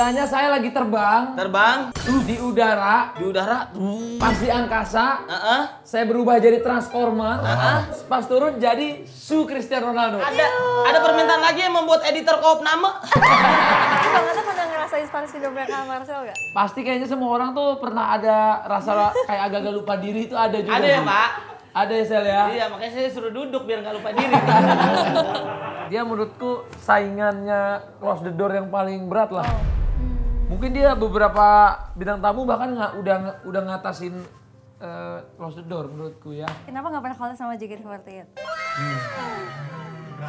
Ceritanya saya lagi terbang di udara, pas di angkasa. Saya berubah jadi Transformer. Pas turun jadi Cristiano Ronaldo. Ada permintaan lagi yang membuat editor koop nama. Bang Ata pernah ngerasain star syndrome Kak Marcel gak? Pasti kayaknya semua orang tuh pernah ada rasa kayak agak-agak lupa diri itu ada juga. Ada ya, Pak? Ada ya, Sel ya? Iya, makanya saya suruh duduk biar nggak lupa diri. Dia menurutku saingannya Close the Door yang paling berat lah. Mungkin dia beberapa bintang tamu bahkan udah ngatasin Close the Door menurutku ya. Kenapa gak pernah collab sama JKT48?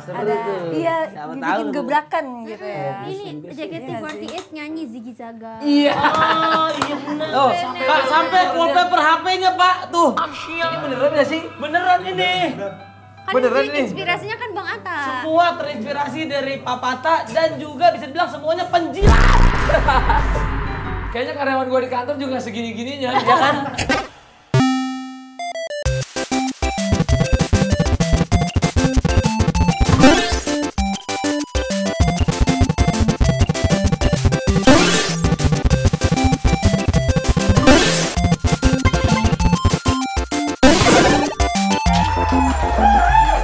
Seru Ada, tuh. iya, Siapa dibikin tahu. gebrakan gitu ya. Ini JKT48 nyanyi Ziggy Zaga. Iya. Oh, iya benar. Oh, Pak, sampai wallpaper HP-nya, Pak. Tuh. Ini beneran gak sih? Beneran ini. Kan Beneran ini nih? inspirasinya kan Bang Atta. Semua terinspirasi dari Papata dan juga bisa dibilang semuanya penjilat. Kayaknya karyawan gua di kantor juga segini-gininya, Ya kan?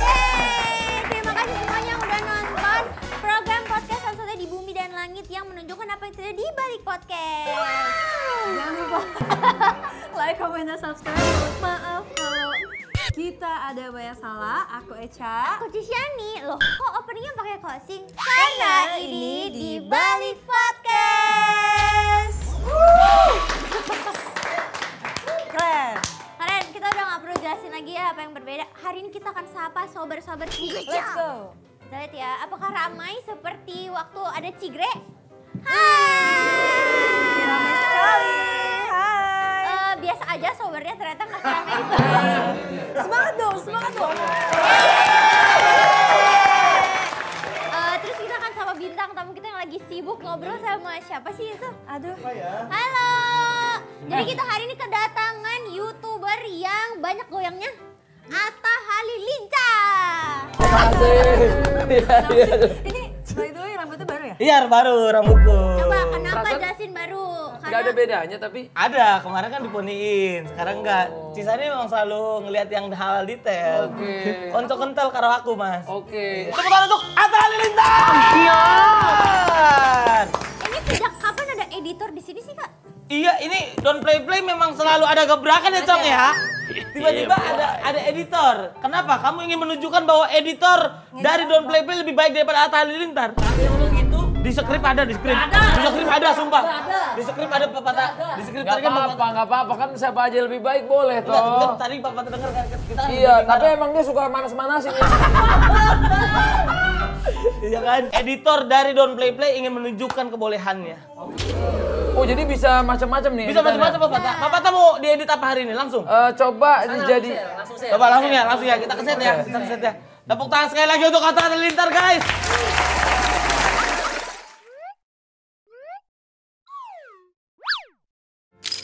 Terima kasih semuanya yang udah nonton program podcast Satu-Satunya di Bumi dan Langit yang menunjukkan apa yang terjadi di balik podcast. Jangan lupa like, comment, dan subscribe. Maaf kalau kita ada banyak salah. Aku Echa. Aku Cisyani, loh kok openingnya pakai closing? Karena ini di balik podcast. Keren. Karen, kita udah gak perlu jelasin lagi ya apa yang berbeda. Hari ini kita akan sapa sobat-sobat Cigre. Let's go. Kita lihat ya, apakah ramai seperti waktu ada Cigre? Hai. Ramai sekali. Hai. Biasa aja sobernya ternyata gak ramai itu. Semangat dong, semangat dong. Terus kita akan sama bintang tamu kita yang lagi sibuk ngobrol sama siapa sih itu? Aduh. Halo. Jadi kita hari ini kedatangan YouTuber yang banyak goyangnya. Atta Halilintar. Ini by the way rambutnya baru ya? Iya, baru rambutku. Coba kenapa Perasaan jelasin baru? Gak ada bedanya tapi. Ada, kemarin kan diponiin, sekarang enggak. Cisani memang selalu ngelihat yang hal detail. Oke. Konco kental karo aku, Mas. Oke. Tepuk tangan untuk Atta Halilintar. Iya. Ini sejak kapan ada editor di sini sih, Kak? Iya, ini Don't Play Play memang selalu ada gebrakan ya, Cong ya. Tiba-tiba ada editor. Kenapa? Kamu ingin menunjukkan bahwa editor dari Don't Play Play lebih baik daripada Atta Halilintar? Di skrip ada, di skrip. Di skrip ada, sumpah. Di skrip ada Papata. Di skrip Gak tadi kan apa-apa kan siapa aja lebih baik boleh Enggak, toh. tadi Papata denger kan kita kan Iya, bikin tapi marah. emang dia suka manas-manasin ya. Iya kan? Editor dari Don't Play Play ingin menunjukkan kebolehannya. Oh, jadi bisa macam-macam nih. Bisa editannya? macam-macam Papata. Papata mau diedit apa hari ini? Langsung. Coba jadi Coba langsung ya. Kita keset ya. Kita keset ya. Tepuk tangan sekali lagi untuk Atta Halilintar, guys.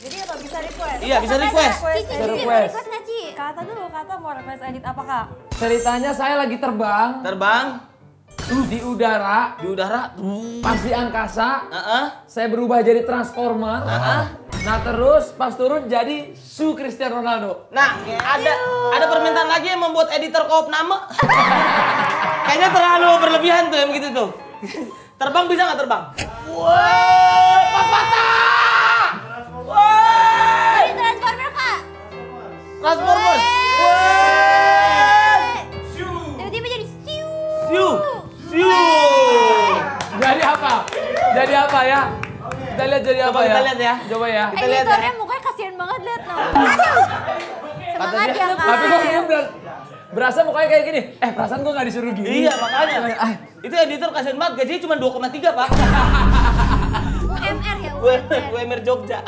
Jadi apa bisa request? Iya, bisa request. Cici, Ada Cici, request. request nggak, Ci? Kata dulu, kata mau request edit apa Kak? ceritanya saya lagi terbang Terbang di udara, di udara. pas di angkasa. Heeh. Saya berubah jadi Transformer. Nah terus pas turun jadi Cristiano Ronaldo. Nah, ada permintaan lagi yang membuat editor koop nama. Kayaknya terlalu berlebihan tuh yang begitu tuh. Terbang bisa nggak terbang? Woi, Papata! Woi! Ini Transformer, Kak. Transformers. Woi! Tiba-tiba jadi siu. Siu. Jadi apa? Jadi apa ya? Kita lihat jadi apa Coba ya? kita lihat ya. Coba ya. Kita lihat ya. Editornya mukanya kasihan banget lihat loh. Semangat ya, Kak. Tapi kok dia berasa mukanya kayak gini. Perasaan gua nggak disuruh gini. Iya, makanya. Itu editor kasihan banget, gajinya cuma 2,3, Pak. UMR ya, UMR. UMR Jogja.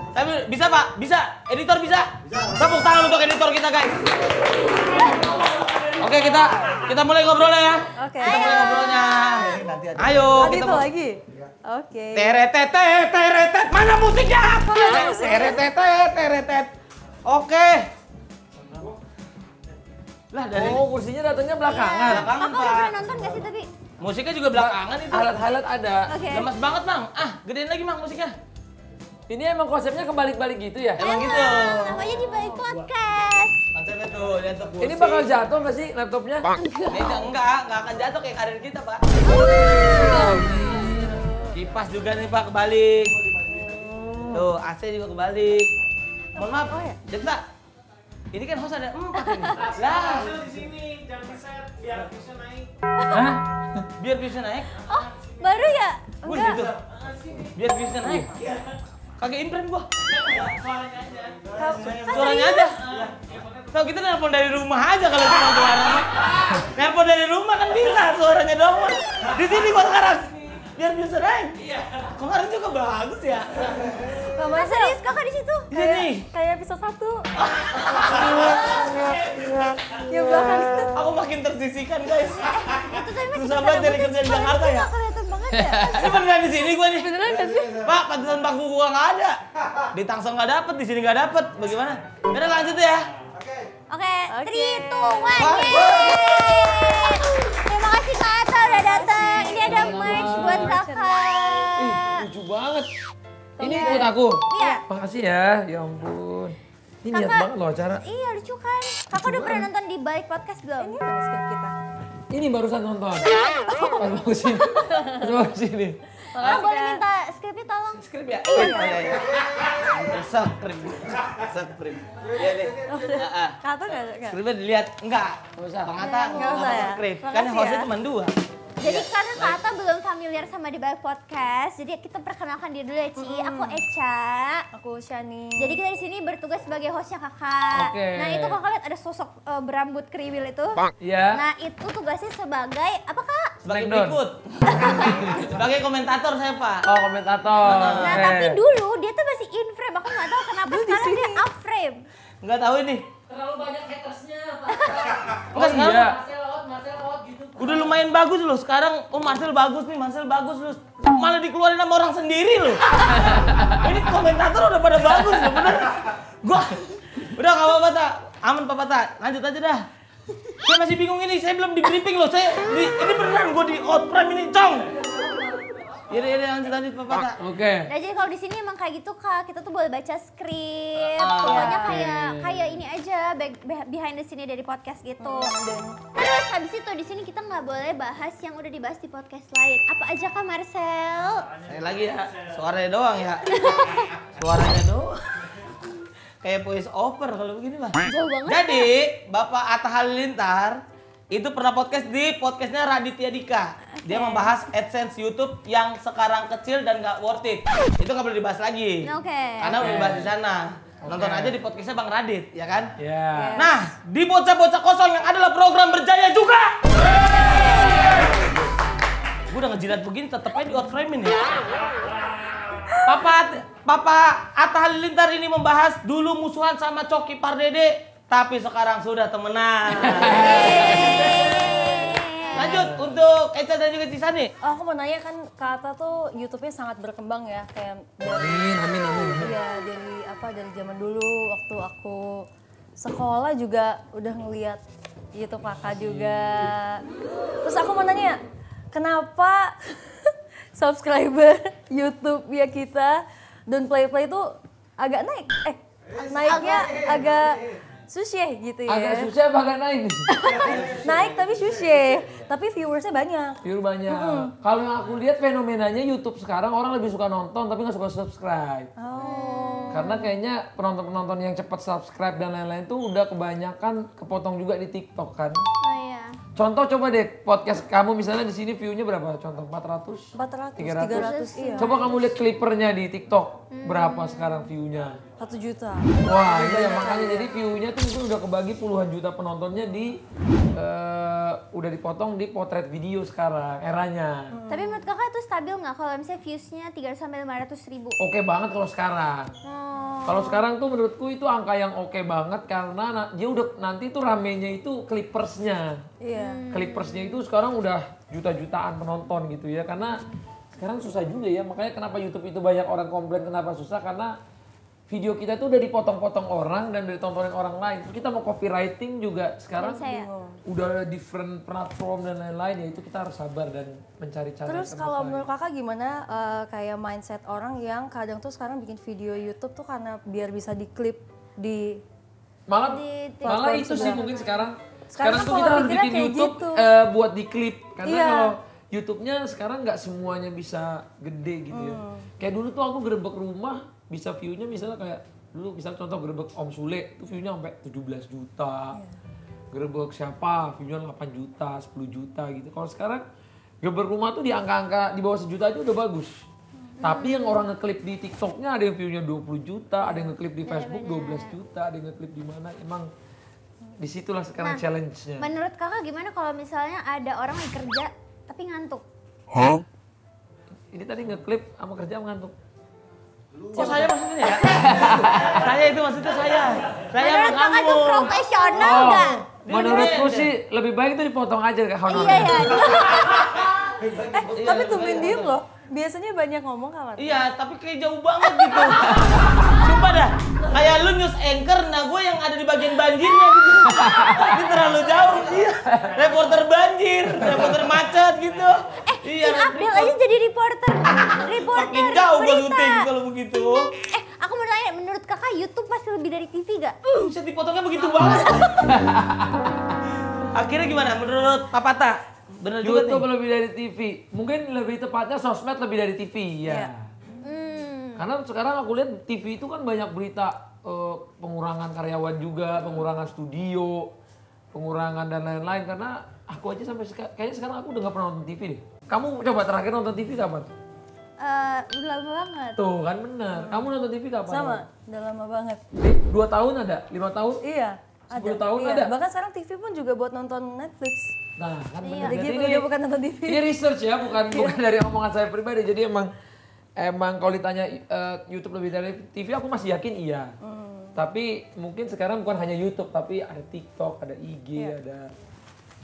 Tapi bisa, Pak? Bisa? Editor bisa? Tepuk tangan untuk editor kita, guys. Oke, kita mulai ngobrolnya ya. Oke. Kita mulai ngobrolnya. Ayo, Ada kita itu lagi? Oke. Teretet, mana musiknya? Mana musiknya? Teretet. Oke. Lah dari Oh, kursinya datangnya belakangan. belakangan, Kakak udah pernah Pak. nonton gak sih tapi? Musiknya juga belakangan itu. Highlight ada. Oke. Lemas banget Bang. Gedein lagi Bang musiknya. Ini emang konsepnya kebalik-balik gitu ya? Emang gitu. Namanya di balik podcast. Konsepnya tuh, lihat tuh kursi. Ini bakal jatuh nggak sih laptopnya? Enggak akan jatuh kayak karir kita Pak. Kipas juga nih Pak kebalik. Tuh AC juga kebalik. Mohon maaf, Jenta. Ini kan host ada 4 ini. Lah, di sini jangan di-set biar bisa naik. Hah? biar bisa naik. Oh, baru ya? Wih Enggak. gitu. Biar bisa naik. Kagak imprint gua. Suaranya aja. Tahu kita nelpon dari rumah aja kalau cuma suaranya. Nelpon dari rumah kan bisa suaranya doang. Di sini gua sekarang. Biar bisa naik. Kemarin juga bagus ya. Mama Serius kakak di situ? Di sini. kayak episode 1. Yang belakang. Aku makin tersisihkan guys. Itu tadi masih Susah banget dari kerja di Jakarta ya. Nggak kelihatan banget ya. Ini beneran di sini gua nih. Beneran gak sih? Pak, pantesan bangku gua nggak ada. Di Tangsel nggak dapet, di sini nggak dapet. Bagaimana? Udah lanjut ya. Oke, 3, 2, 1, yeay! Terima kasih Kak Atta udah datang. Ini ada merch buat kakak. Lucu banget. Ini buat aku. Iya. Makasih ya, ya ampun. Ini niat Kakak- banget loh acara. Iya lucu kan. Kakak udah pernah nonton di balik podcast belum? Ini mana script kita? Ini barusan nonton. Pas mau sini. Pas mau sini. Boleh minta skripnya tolong. Skrip ya? Iya. Skrip. Iya deh. Kata gak? Skripnya dilihat. Enggak. Nggak usah. Ternyata Nggak usah ya? skrip. Makasih Kan hostnya ya. cuma 2. Jadi karena Kak Atta belum familiar sama di balik podcast, jadi kita perkenalkan diri dulu ya Ci. Aku Echa. Aku Shani. Jadi kita di sini bertugas sebagai hostnya kakak. Oke. Nah itu kakak lihat ada sosok berambut kriwil itu. Iya. Nah itu tugasnya sebagai apa kak? Sebagai Smackdown. berikut. Sebagai komentator saya Pak. Oh, komentator. Nah Oke. tapi dulu dia tuh masih in frame. Aku nggak tahu kenapa sekarang dia up frame. Nggak tahu ini. Terlalu banyak hatersnya, Pak. Oh iya. Marcel out gitu. Udah lumayan bagus loh. Sekarang Marcel bagus nih, Marcel bagus loh. Malah dikeluarin sama orang sendiri loh. Ini komentator udah pada bagus loh, bener. Gua udah nggak apa-apa tak, aman Papa tak. Lanjut aja dah. Saya masih bingung ini, saya belum di briefing loh. Ini beneran gue di outprime ini, cong. Yaudah lanjut Papa tak. Oke. Nah jadi kalau di sini emang kayak gitu kak, kita tuh boleh baca skrip, pokoknya kayak ini aja behind the scene dari podcast gitu. Terus habis itu di sini kita nggak boleh bahas yang udah dibahas di podcast lain. Apa aja kak Marcel? Saya lagi ya, suaranya doang ya. Suaranya doang. Kayak voice over kalau begini mah. Jauh banget. Jadi Bapak Atta Halilintar itu pernah podcast di podcastnya Raditya Dika. Dia membahas AdSense YouTube yang sekarang kecil dan gak worth it. Itu gak boleh dibahas lagi. Oke. Karena udah dibahas di sana. Nonton aja di podcastnya Bang Radit, ya kan? Ya. Nah, di bocah-bocah kosong yang adalah program berjaya juga. Gue udah ngejilat begini, tetep aja di outframe-in ya. Papa Atta Halilintar ini membahas dulu musuhan sama Coki Pardede, tapi sekarang sudah temenan. Lanjut untuk Echa dan juga Cisani. Oh, aku mau nanya kan Kak Atta tuh YouTube-nya sangat berkembang ya, kayak dari Amin. iya dari zaman dulu waktu aku sekolah juga udah ngeliat YouTube Kakak juga. Terus aku mau nanya, kenapa subscriber YouTube ya kita Don't Play itu agak naik? Naiknya agak susah gitu ya. Agak susah apa agak naik nih? Naik tapi susah, tapi viewersnya banyak. Viewer banyak. Kalau yang aku lihat fenomenanya YouTube sekarang orang lebih suka nonton tapi nggak suka subscribe. Oh. Karena kayaknya penonton-penonton yang cepat subscribe dan lain-lain tuh udah kebanyakan kepotong juga di TikTok kan. Oh iya. Contoh coba deh podcast kamu misalnya di sini view-nya berapa? Contoh 400? 400, 300? 300 iya. Coba kamu lihat clippernya di TikTok berapa sekarang view-nya? 1 juta. Wah iya makanya jadi view-nya tuh mungkin udah kebagi puluhan juta penontonnya di udah dipotong di potret video sekarang eranya. Tapi menurut kakak itu stabil nggak kalau misalnya viewsnya 300-500 ribu? Oke banget kalau sekarang. Kalau sekarang tuh menurutku itu angka yang oke banget karena dia udah nanti tuh ramenya itu clippersnya. Iya. Clippersnya itu sekarang udah juta-jutaan penonton gitu ya karena sekarang susah juga ya makanya kenapa YouTube itu banyak orang komplain kenapa susah karena video kita tuh udah dipotong-potong orang dan ditontonin orang lain. Terus kita mau copywriting juga sekarang udah different platform dan lain-lain, ya itu kita harus sabar dan mencari cara. Terus kalau menurut kakak gimana kayak mindset orang yang kadang tuh sekarang bikin video YouTube tuh karena biar bisa diklip di malah itu sih mungkin sekarang tuh kita harus bikin YouTube gitu. Buat diklip karena kalau YouTube-nya sekarang nggak semuanya bisa gede gitu ya. Kayak dulu tuh aku gerebek rumah bisa view-nya misalnya kayak dulu misalnya contoh gerebek Om Sule itu view-nya sampai 17 juta. Gerebek siapa view-nya 8 juta, 10 juta gitu. Kalau sekarang gerebek rumah tuh di angka-angka di bawah 1 juta aja udah bagus. Tapi yang orang ngeklip di TikTok-nya ada yang view-nya 20 juta, ada yang ngeklip di Facebook 12 juta, ada yang ngeklip di mana. Emang disitulah sekarang challenge-nya. Menurut kakak gimana kalau misalnya ada orang yang kerja tapi ngantuk? Ini tadi ngeklip sama kerja ngantuk. Oh saya maksudnya ya? Saya itu maksudnya saya. Saya Menurut kakak itu profesional nggak? Menurutku sih lebih baik itu dipotong aja kayak honornya. Iya ya. Tapi tumben diem loh. Biasanya banyak ngomong kawan. Iya, tapi kayak jauh banget gitu. Sumpah dah, kayak lu news anchor, nah gue yang ada di bagian banjirnya gitu. Ini terlalu jauh, iya. Reporter banjir, reporter macet gitu. Iya, Abdel aja jadi reporter Makin jauh gue syuting kalau begitu. Aku mau tanya, menurut kakak YouTube masih lebih dari TV gak? Bisa dipotongnya begitu banget. Akhirnya gimana menurut Papata? Bener juga YouTube lebih dari TV. Mungkin lebih tepatnya sosmed lebih dari TV ya. Karena sekarang aku lihat TV itu kan banyak berita pengurangan karyawan juga, pengurangan studio, pengurangan dan lain-lain. Karena aku aja sampai kayaknya sekarang aku udah gak pernah nonton TV deh. Kamu coba terakhir nonton TV kapan? Udah lama banget. Tuh kan bener. Kamu nonton TV kapan? Sama, udah lama banget. 2 tahun ada? 5 tahun? Iya. 10 tahun ada? Bahkan sekarang TV pun juga buat nonton Netflix. Nah, kan bener. Jadi Jadi udah bukan nonton TV. Ini research ya, bukan dari omongan saya pribadi. Jadi emang kalau ditanya YouTube lebih dari TV, aku masih yakin iya. Tapi mungkin sekarang bukan hanya YouTube, tapi ada TikTok, ada IG, ada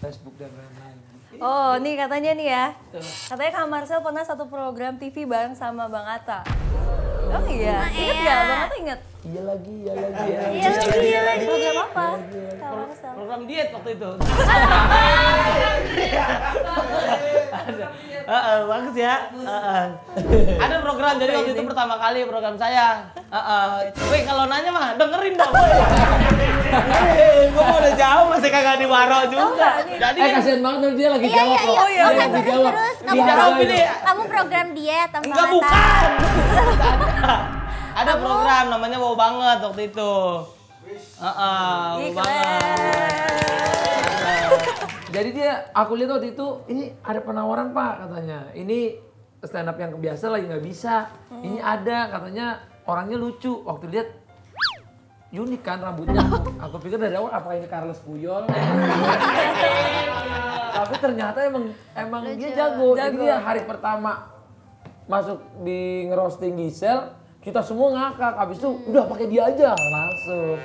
Facebook dan lain-lain. Oh, nih katanya nih ya. Katanya Kak Marcel pernah satu program TV bareng sama Bang Atta. Oh iya, inget nggak? Bang Atta inget? Iya lagi. Iya lagi. Program apa? Kak Marcel. Program diet waktu itu. Bagus ya. Ada program, jadi waktu itu pertama kali program saya. Wih kalau nanya mah dengerin dong. Gue mau udah jauh masih kagak diwaro juga. Jadi kasihan banget dia lagi jawab loh. Oh iya, lagi jawab. dijawab ini. Kamu program diet sama Enggak bukan. Ada program namanya Wow Banget waktu itu. Wow Banget. Jadi aku lihat waktu itu, ini ada penawaran Pak katanya. Ini stand up yang biasa lagi nggak bisa. Ini ada katanya orangnya lucu. Waktu lihat unik kan rambutnya. Aku pikir dari awal apa ini Carlos Puyol. Tapi ternyata emang dia jago. Jadi dia hari pertama masuk di ngerosting Gisel, kita semua ngakak. Habis itu udah pakai dia aja langsung.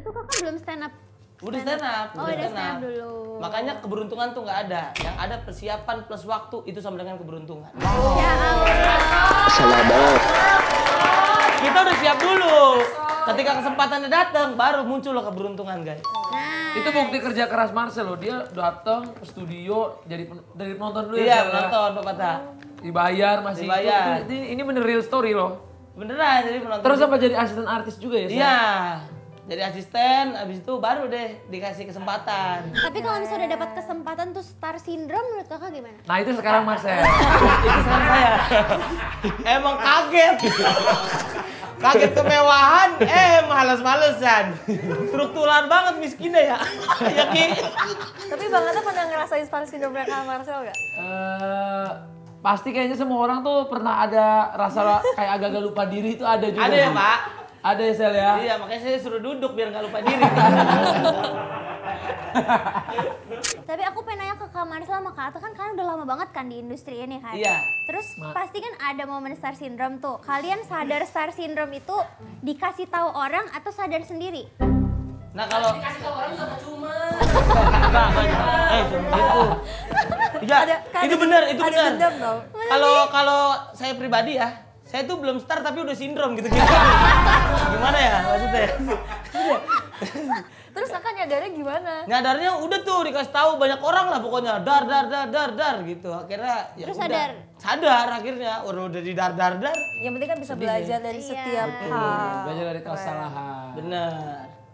Itu kakak belum stand up? Udah stand up. Oh udah stand up dulu. Makanya keberuntungan tuh nggak ada. Yang ada persiapan plus waktu itu sama dengan keberuntungan. Ya Allah. Salah banget. Kita udah siap dulu. Ketika kesempatannya datang, baru muncul loh keberuntungan guys. Itu bukti kerja keras Marcel loh. Dia datang ke studio dari penonton dulu Iya, ya. penonton Pak Pata. Dibayar masih. Dibayar. Ini bener real story loh. Beneran jadi penonton. Terus apa jadi asisten artis juga ya? Iya. Jadi asisten, abis itu baru deh dikasih kesempatan. Tapi kalau misalnya udah dapat kesempatan tuh star syndrome menurut kakak gimana? Nah itu sekarang Marcel. Itu sekarang saya. Emang kaget. Kaget kemewahan, males-malesan. Struktural banget miskinnya ya. Ya Ki. Tapi Bang Atta pernah ngerasain star syndrome Kak Marcel nggak? Pasti kayaknya semua orang tuh pernah ada rasa kayak agak-agak lupa diri itu ada juga. Ada ya Pak? Ada ya Sel ya? Iya makanya saya suruh duduk biar nggak lupa diri. Tapi aku pengen nanya ke Kak Marcel sama Kak Atta kan kalian udah lama banget kan di industri ini kan? Iya. Terus pasti kan ada momen star syndrome tuh. Kalian sadar star syndrome itu dikasih tahu orang atau sadar sendiri? Nah kalau Kasih tau orang juga percuma. gitu. Iya, itu benar, itu Ada benar. dendam tau. Kalau saya pribadi ya, saya tuh belum start tapi udah sindrom gitu. Gimana ya maksudnya? Terus kakak nyadarnya gimana? Nyadarnya udah tuh dikasih tahu banyak orang lah pokoknya dar gitu. Akhirnya ya Terus udah. Sadar akhirnya udah di dar. Yang penting kan bisa belajar dari setiap hal. Belajar dari kesalahan. Bener.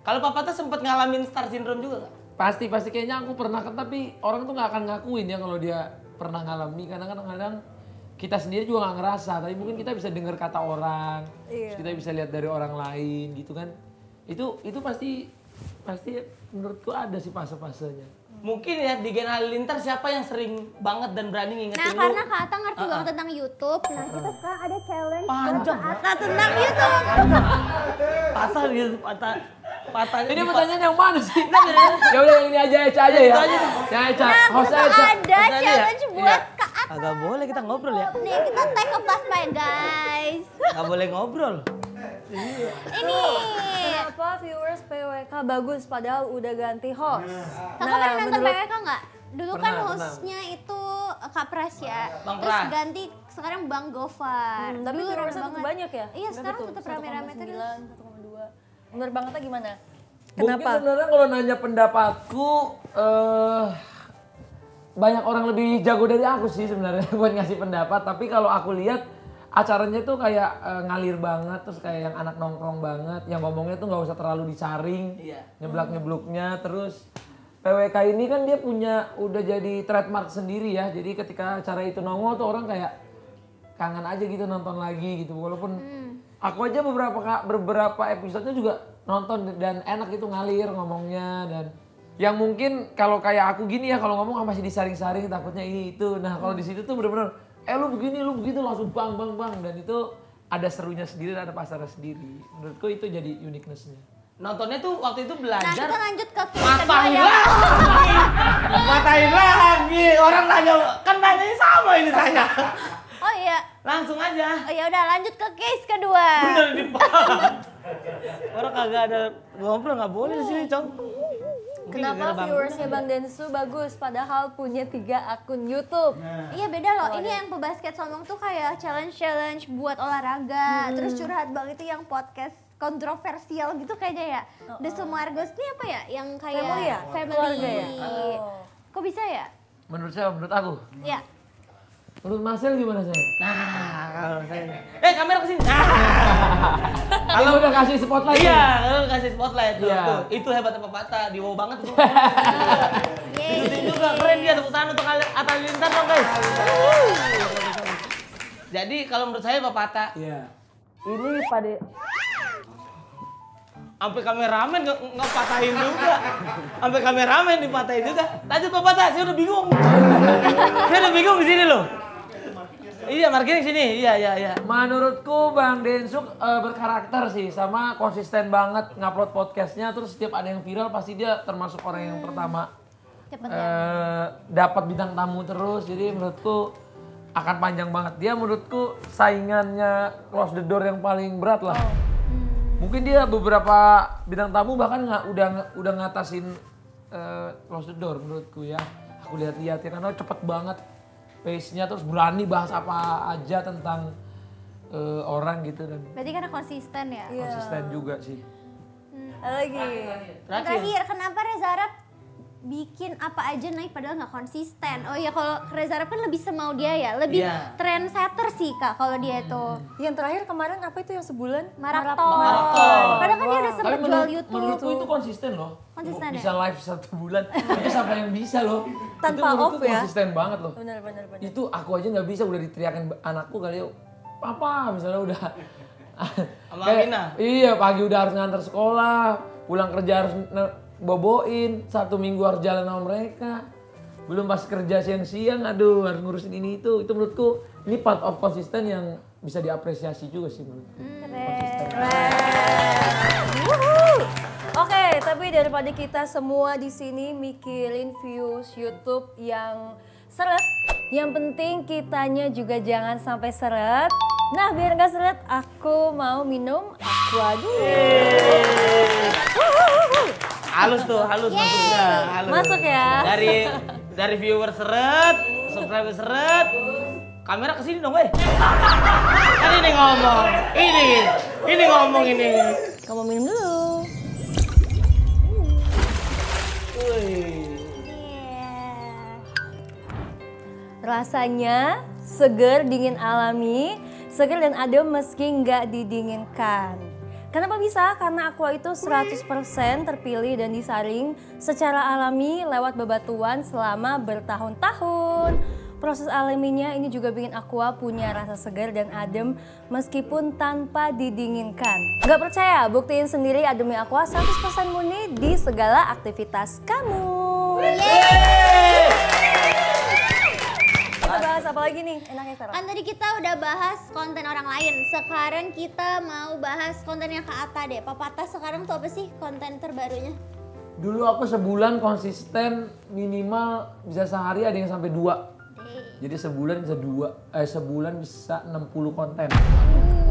Kalau Papa tuh sempet ngalamin star syndrome juga gak? Pasti kayaknya aku pernah kan, tapi orang tuh nggak akan ngakuin ya kalau dia pernah ngalami, karena kadang-kadang kita sendiri juga nggak ngerasa, tapi mungkin kita bisa dengar kata orang, terus kita bisa lihat dari orang lain gitu kan. Itu pasti menurutku ada sih fase-fasenya. Mungkin ya di Gen Halilintar siapa yang sering banget dan berani ngingetin Nah, lu? karena Kak Ata ngerti banget tentang YouTube. Nah, kita sekarang ada challenge Panjang. Kak Ata tentang YouTube. Patah gitu, patah. Ini pertanyaan yang mana sih? Ya udah yang ini aja Eca aja ya. Yang Eca, Nah, host kita Eca. ada challenge buat Kak Ata. Agak boleh kita ngobrol ya. Nih, kita take a flash ya guys. Gak boleh ngobrol. Ini. Kenapa viewers PWK bagus padahal udah ganti host? Kakak pernah nonton menurut- PWK nggak? Dulu kan Pernah. hostnya itu Kak Pras ya. Bang Terus Pras. ganti sekarang Bang Gofar. Tapi Dulu viewersnya rame tetap banget. banyak ya? Iya, Berapa sekarang tuh? tetap rame-rame terus. 1,2. Menurut Bang Ata gimana? Mungkin Kenapa? sebenarnya kalau nanya pendapatku, banyak orang lebih jago dari aku sih sebenarnya buat ngasih pendapat. Tapi kalau aku lihat acaranya tuh kayak ngalir banget, terus kayak yang anak nongkrong banget, yang ngomongnya tuh nggak usah terlalu disaring, nyeblak-nyebluknya. Terus PWK ini kan dia punya udah jadi trademark sendiri ya. Jadi ketika acara itu nongol tuh orang kayak kangen aja gitu nonton lagi gitu. Walaupun aku aja beberapa episodenya juga nonton dan enak gitu ngalir ngomongnya. Dan yang mungkin kalau kayak aku gini ya, kalau ngomong masih disaring-saring takutnya ini itu. Nah kalau di situ tuh bener-bener lu begini, lu begitu, langsung bang. Dan itu ada serunya sendiri, ada pasarnya sendiri. Menurutku itu jadi uniqueness-nya. Nontonnya tuh waktu itu Nah, belajar. kita lanjut ke case kedua Matahin ya. lagi. Matahin lagi. Orang nanya, kan nanyanya sama ini saya. Oh iya. Langsung aja. Oh ya udah lanjut ke case kedua. Bener di depan. Orang kagak ada ngobrol, nggak boleh di sini, Cong. Mungkin gara-gara Kenapa Bang viewersnya Bang Densu bagus padahal punya 3 akun YouTube? Iya beda loh, ini yang pebasket somong tuh kayak challenge buat olahraga. Terus curhat bang itu yang podcast kontroversial gitu kayaknya ya. The Sumargos ini apa ya? Yang kayak Family ya? Keluarga ya? Kok bisa ya? Menurut aku. Ya. Menurut Marcel gimana saya? Nah, kalau saya. Kamera kesini. Kalau udah kasih spotlight. Iya, kalau kasih spotlight tuh. Iya. Tuh, itu hebatnya Pepatah, di wow banget tuh. Yeay. Ikutin juga, keren dia, tepuk tangan untuk Atta Halilintar dong guys. Jadi kalau menurut saya Pepatah, Iya. ini pada sampai kameramen nggak patahin juga, sampai kameramen dipatahin juga. Lanjut Pepatah, saya udah bingung. Saya udah bingung di sini loh. Iya, marketing sini. Iya. Menurutku Bang Densuk berkarakter sih, sama konsisten banget ngupload podcastnya. Terus setiap ada yang viral pasti dia termasuk orang yang pertama Cepet dapat bintang tamu terus. Jadi menurutku akan panjang banget. Dia menurutku saingannya Close the Door yang paling berat lah. Mungkin dia beberapa bintang tamu bahkan udah ngatasin Close the Door menurutku ya. Aku lihat-lihat ya karena cepet banget pace-nya, terus berani bahas apa aja tentang orang gitu dan Berarti karena konsisten ya? konsisten juga sih. Lagi. Terakhir, kenapa Reza Arab bikin apa aja naik padahal nggak konsisten? Oh iya, kalau Reza Arab kan lebih semau dia ya, lebih Iya. trendsetter sih Kak kalau dia itu. Yang terakhir kemarin apa itu yang sebulan? Maraton. Kadang kan dia udah Tapi sempet jual YouTube. menurutku itu konsisten loh. Konsisten Bisa live 1 bulan, itu siapa yang bisa loh. Tanpa itu menurutku off ya? konsisten banget loh. Benar. Itu aku aja nggak bisa, udah diteriakin anakku kali ya, papa misalnya udah Sama Amina? iya, pagi udah harus nganter sekolah, pulang kerja harus boboin, 1 minggu harus jalan sama mereka, belum pas kerja siang-siang aduh harus ngurusin ini itu menurutku ini part of konsisten yang bisa diapresiasi juga sih menurutku. Oke, tapi daripada kita semua di sini mikirin views YouTube yang seret, yang penting kitanya juga jangan sampai seret. Nah, biar nggak seret, aku mau minum aqua dulu. halus masuknya, halus. Masuk ya. Dari viewer seret, subscriber seret, Kamera kesini dong, weh. Kan ini ngomong. Ini ngomong ini. Kamu minum dulu. Rasanya seger, dingin alami, seger dan adem meski nggak didinginkan. Kenapa bisa? Karena aqua itu 100% terpilih dan disaring secara alami lewat bebatuan selama bertahun-tahun. Proses alaminya ini juga bikin aqua punya rasa segar dan adem meskipun tanpa didinginkan. Gak percaya? Buktiin sendiri ademnya aqua 100% murni di segala aktivitas kamu. Kita bahas apa lagi nih? Enaknya sekarang. Kan tadi kita udah bahas konten orang lain. Sekarang kita mau bahas kontennya Kak Atta deh. Papa Atta sekarang tuh apa sih konten terbarunya? Dulu aku sebulan konsisten minimal bisa sehari ada yang sampai 2. Jadi sebulan bisa sebulan bisa 60 konten.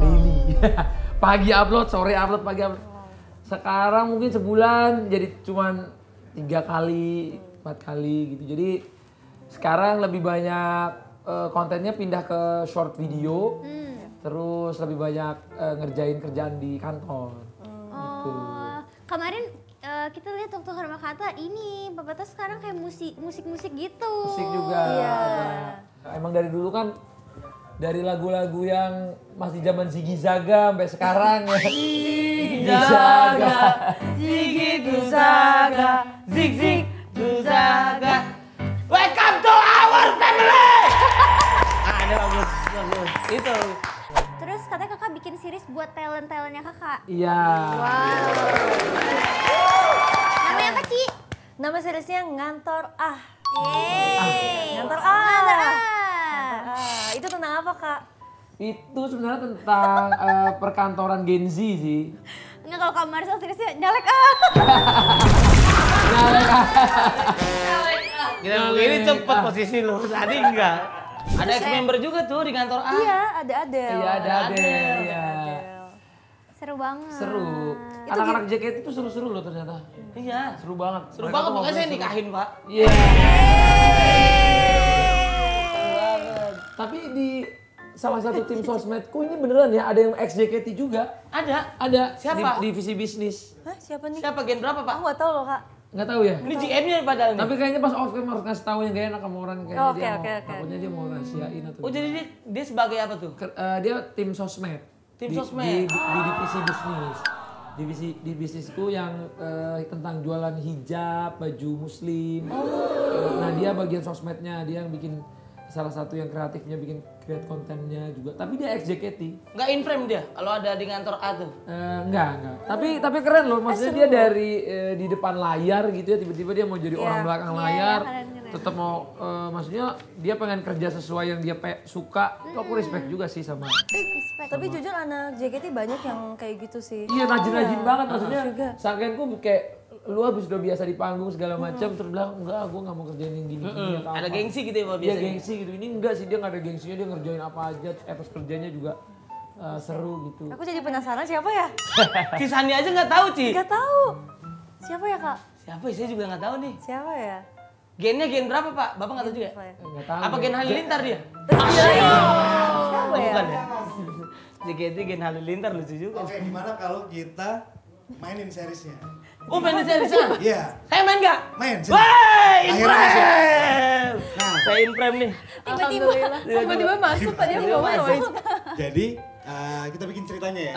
Daily. Pagi upload, sore upload, pagi upload. Sekarang mungkin sebulan jadi cuman 3 kali, 4 kali gitu. Jadi sekarang lebih banyak kontennya pindah ke short video. Terus lebih banyak ngerjain kerjaan di kantor. Gitu. Kemarin kita lihat waktu ke rumah Kak Atta ini Papa Atta sekarang kayak musik gitu. Musik juga. Iya. Emang dari dulu kan dari lagu-lagu yang masih zaman Ziggy Zaga sampai sekarang ya. Ziggy Zaga, Ziggy Zaga, Zig Zaga. Welcome to our family. Ini bagus. Itu. Terus katanya Kakak bikin series buat talent-talentnya Kakak. Iya. Namanya apa, Ci? Nama seriesnya Ngantor Ah. Yeay. Ngantor Ngantor Ah. Ah. Itu tentang apa, Kak? Itu sebenarnya tentang perkantoran Gen Z sih. Enggak, kalau Kak Marcel seriesnya nyalek ah. Gila begini cepet posisi lu. Tadi enggak. Ada ex-member juga tuh di kantor A. Iya, ada Adele. Iya ada Adele. Iya. Seru banget. Seru. Anak-anak JKT itu seru-seru loh ternyata. Iya. Seru banget. Seru Mereka banget, tuh makanya saya ngobrol seru. nikahin, Pak. Iya. Tapi di salah satu tim sosmedku ini beneran ya ada yang ex JKT juga. Ada. Ada. Siapa? Di divisi bisnis. Hah, siapa nih? Siapa gen berapa, Pak? Aku nggak tahu loh, Kak. Nggak tahu ya? Ini GM-nya padahal nih. Tapi kayaknya pas off cam harus ngasih tahu yang gak enak sama orang kayaknya Oke, dia oke, mau, oke. takutnya dia mau rahasiain atau Oh, jadi dia sebagai apa tuh? dia tim sosmed. Tim Di- sosmed. di divisi bisnis. Di bisnisku yang tentang jualan hijab, baju muslim. Nah, dia bagian sosmednya, dia yang bikin salah satu yang kreatifnya bikin create kontennya juga. Tapi dia ex JKT. Nggak in frame dia kalau ada di kantor A tuh. Enggak. Tapi keren loh, maksudnya dia dari di depan layar gitu ya, tiba-tiba dia mau jadi orang belakang layar. keren. Tetap mau, maksudnya dia pengen kerja sesuai yang dia suka. Itu aku respect juga sih sama. Tapi jujur anak JKT banyak yang kayak gitu sih. Iya rajin-rajin banget maksudnya. juga. Sangkainku kayak lu habis udah biasa di panggung segala macam terus bilang enggak, gue nggak mau kerjain yang gini. atau Ada apa." gengsi gitu ya, Pak, Iya biasanya. gengsi gitu. Ini enggak sih, dia nggak ada gengsinya, dia ngerjain apa aja. Pas kerjanya juga seru gitu. Aku jadi penasaran siapa ya? Cisani aja nggak tahu, Ci. Gak tahu. Siapa ya, Kak? Siapa ya? Saya juga nggak tahu nih. Siapa ya? Gennya gen berapa, Pak? Bapak nggak tahu juga? Siapa ya? Nggak tahu. Apa gen Halilintar dia? Siapa Oh, ya? bukan ya? JKT gen Halilintar lucu juga. Oke, gimana kalau kita mainin seriesnya? Oh, main di seriesnya? Iya, Saya main nggak? main. sini. Wah, in Akhirnya masuk. frame! Nah, Saya in frame nih. Tiba-tiba masuk tadi aku ngomong masuk. jadi kita bikin ceritanya ya.